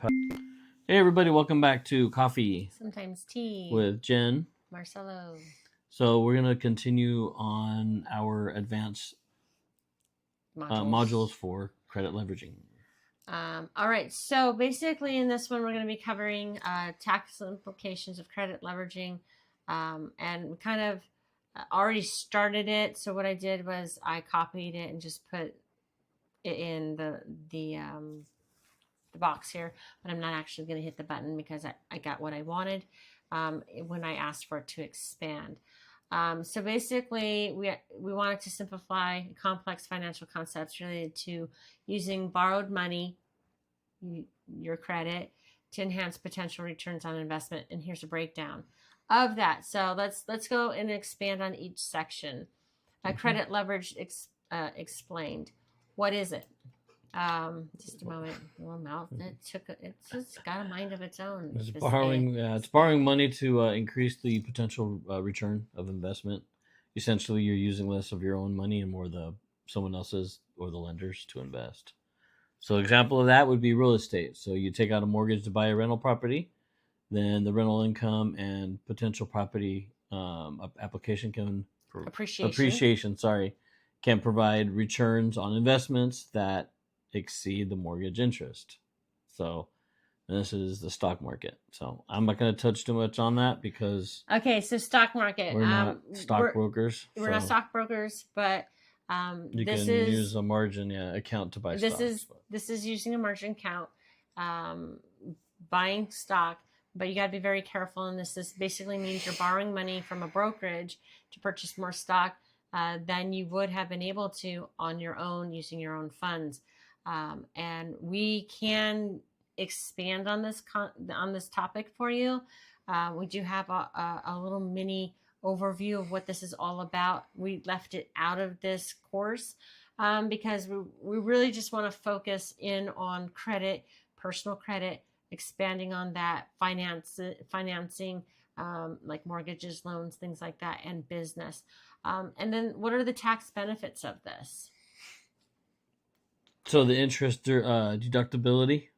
Hey everybody, welcome back to Coffee Sometimes Tea with Jen. Marcelo. So we're going to continue on our advanced modules for credit leveraging. All right, so basically in this one we're going to be covering tax implications of credit leveraging, and we kind of already started it. So what I did was I copied it and just put it in the box here, but I'm not actually going to hit the button because I got what I wanted when I asked for it to expand. So basically, we wanted to simplify complex financial concepts related to using borrowed money, your credit, to enhance potential returns on investment. And here's a breakdown of that. So let's go and expand on each section. Credit leverage explained. What is it? Just a moment. Well, mouth. It's just got a mind of its own. It's borrowing money to increase the potential return of investment. Essentially, you're using less of your own money and more someone else's or the lenders to invest. So, example of that would be real estate. So, you take out a mortgage to buy a rental property, then the rental income and potential property application appreciation can provide returns on investments that exceed the mortgage interest. So this is the stock market. So I'm not going to touch too much on that because so stock market. We're not stockbrokers. We're not stockbrokers, but you can use a margin account to buy stocks. This is using a margin account, buying stock, but you got to be very careful. And this basically means you're borrowing money from a brokerage to purchase more stock than you would have been able to on your own using your own funds. And we can expand on this topic for you. We do have a little mini overview of what this is all about. We left it out of this course because we really just want to focus in on credit, personal credit, expanding on that financing, like mortgages, loans, things like that, and business. And then what are the tax benefits of this? So the interest deductibility,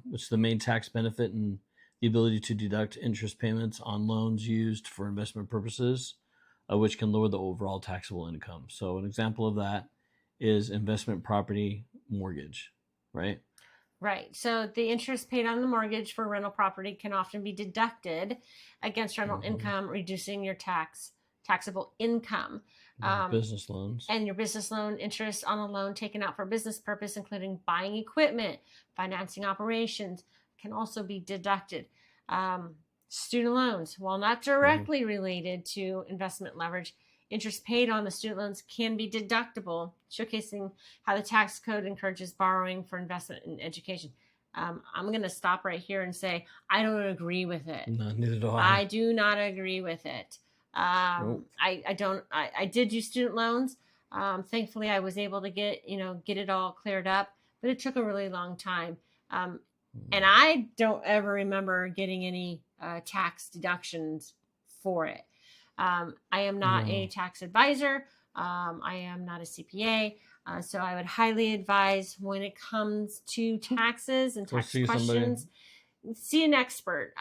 which is the main tax benefit, and the ability to deduct interest payments on loans used for investment purposes, which can lower the overall taxable income. So an example of that is investment property mortgage, right? Right. So the interest paid on the mortgage for rental property can often be deducted against rental income, reducing your taxable income. Business loans. And your business loan interest on a loan taken out for business purpose, including buying equipment, financing operations, can also be deducted. Student loans, while not directly related to investment leverage, interest paid on the student loans can be deductible, showcasing how the tax code encourages borrowing for investment in education. I'm going to stop right here and say I don't agree with it. No, neither do I. I do not agree with it. Nope. I did use student loans. Thankfully, I was able to get it all cleared up, but it took a really long time. And I don't ever remember getting any tax deductions for it. I am not a tax advisor. I am not a CPA. So I would highly advise when it comes to taxes and tax questions, see an expert.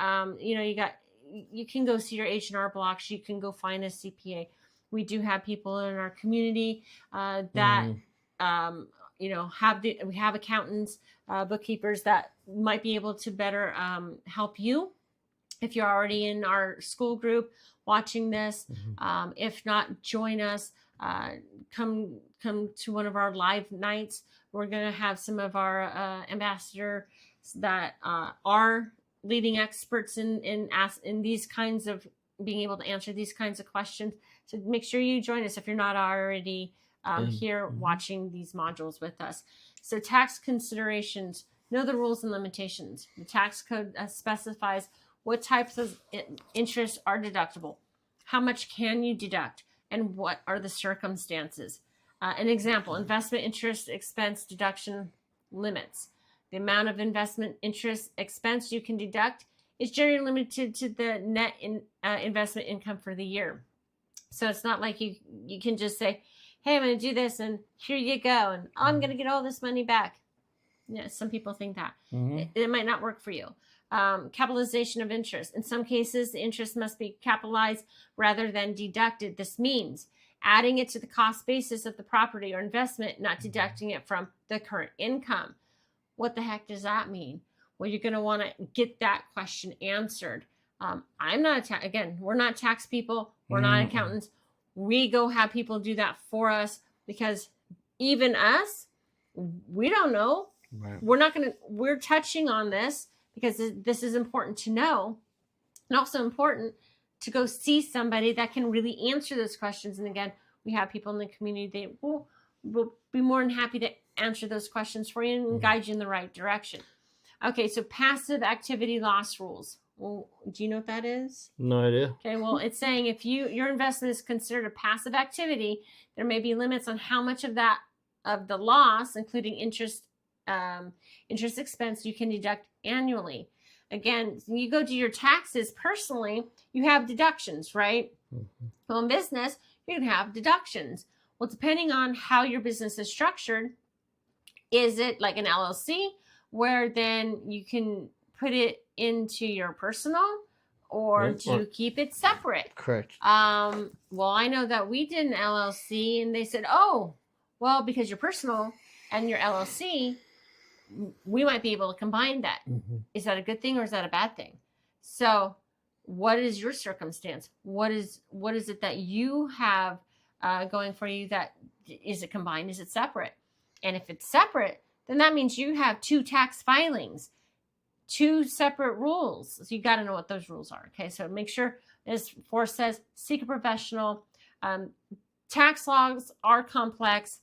You can go see your H&R Blocks. You can go find a CPA. We do have people in our community that we have accountants, bookkeepers that might be able to better help you if you're already in our school group watching this. If not, join us. Come to one of our live nights. We're going to have some of our ambassadors that are leading experts in these kinds of being able to answer these kinds of questions. So make sure you join us if you're not already here watching these modules with us. So tax considerations, know the rules and limitations. The tax code specifies what types of interest are deductible, how much can you deduct, and what are the circumstances. An example, investment interest expense deduction limits. The amount of investment interest expense you can deduct is generally limited to the net investment income for the year. So it's not like you can just say, hey, I'm going to do this and here you go, and I'm going to get all this money back. Yeah, some people think that. Mm-hmm. It might not work for you. Capitalization of interest. In some cases, the interest must be capitalized rather than deducted. This means adding it to the cost basis of the property or investment, not deducting it from the current income. What the heck does that mean? Well, you're going to want to get that question answered. I'm not again, we're not tax people. We're not accountants. We go have people do that for us, because even us, we don't know. Right. We're touching on this because this is important to know, and also important to go see somebody that can really answer those questions. And again, we have people in the community that will be more than happy to answer those questions for you and guide you in the right direction. Okay, so passive activity loss rules. Well, do you know what that is? No idea. Okay, well, it's saying if your investment is considered a passive activity, there may be limits on how much of the loss, including interest expense, you can deduct annually. Again, when you go do your taxes personally, you have deductions, right? Mm-hmm. Well, in business, you can have deductions. Well, depending on how your business is structured, is it like an LLC where then you can put it into your personal, or do you keep it separate? Correct. Well, I know that we did an LLC and they said, oh, well, because you're personal and your LLC, we might be able to combine that. Mm-hmm. Is that a good thing or is that a bad thing? So what is your circumstance? What is it that you have going for you? That is it combined? Is it separate? And if it's separate, then that means you have 2 tax filings, 2 separate rules. So you got to know what those rules are. Okay, so make sure, as Forrest says, seek a professional. Tax laws are complex.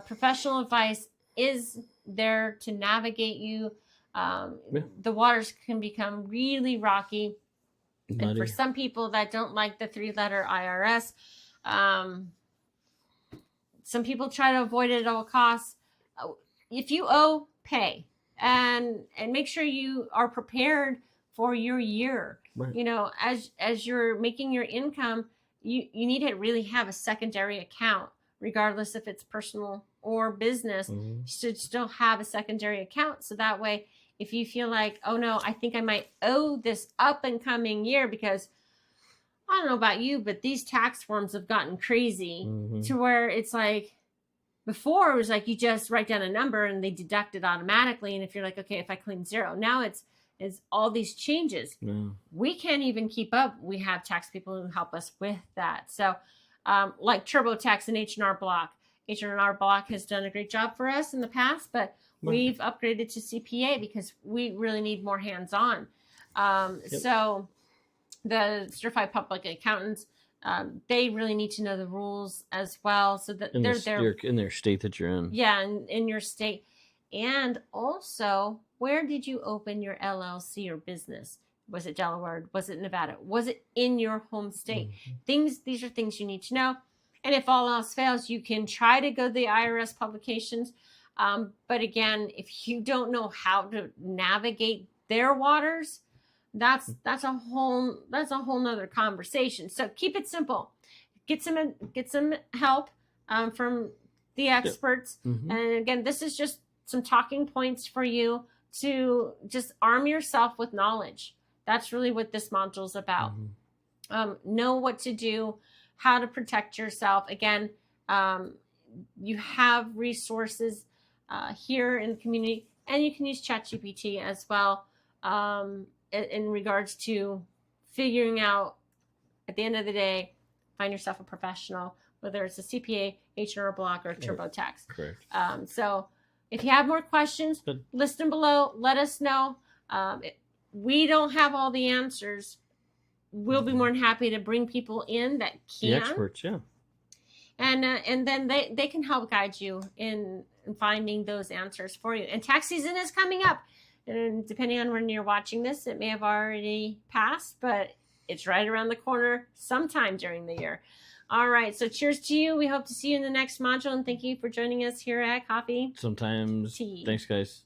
Professional advice is there to navigate you. The waters can become really rocky. Muddy. And for some people that don't like the 3-letter IRS, some people try to avoid it at all costs. If you owe, pay, and make sure you are prepared for your year. Right. You know, as you're making your income, you need to really have a secondary account, regardless if it's personal or business. Mm-hmm. You should still have a secondary account, so that way, if you feel like, oh no, I think I might owe this up and coming year, because I don't know about you, but these tax forms have gotten crazy. Mm-hmm. To where it's like, before it was like you just write down a number and they deduct it automatically. And if you're like, okay, if I claim 0, now it's all these changes. Yeah. We can't even keep up. We have tax people who help us with that. So like TurboTax and H&R Block. H&R Block has done a great job for us in the past, but we've upgraded to CPA because we really need more hands-on. Yep. So the certified public accountants, they really need to know the rules as well, so that they're there in their state that you're in. Yeah, in your state. And also, where did you open your LLC or business? Was it Delaware? Was it Nevada? Was it in your home state? Mm-hmm. These are things you need to know. And if all else fails, you can try to go to the IRS publications. But again, if you don't know how to navigate their waters, that's a whole nother conversation. So keep it simple. Get some help from the experts. Mm-hmm. And again, this is just some talking points for you to just arm yourself with knowledge. That's really what this module is about. Mm-hmm. Know what to do, how to protect yourself. Again, you have resources here in the community, and you can use ChatGPT as well. In regards to figuring out, at the end of the day, find yourself a professional, whether it's a CPA, H&R Block, or TurboTax. Correct. So if you have more questions, list them below. Let us know. We don't have all the answers. We'll be more than happy to bring people in that can. The experts, yeah. And then they can help guide you in finding those answers for you. And tax season is coming up. And depending on when you're watching this, it may have already passed, but it's right around the corner sometime during the year. All right. So cheers to you. We hope to see you in the next module. And thank you for joining us here at Coffee Sometimes. Tea. Thanks, guys.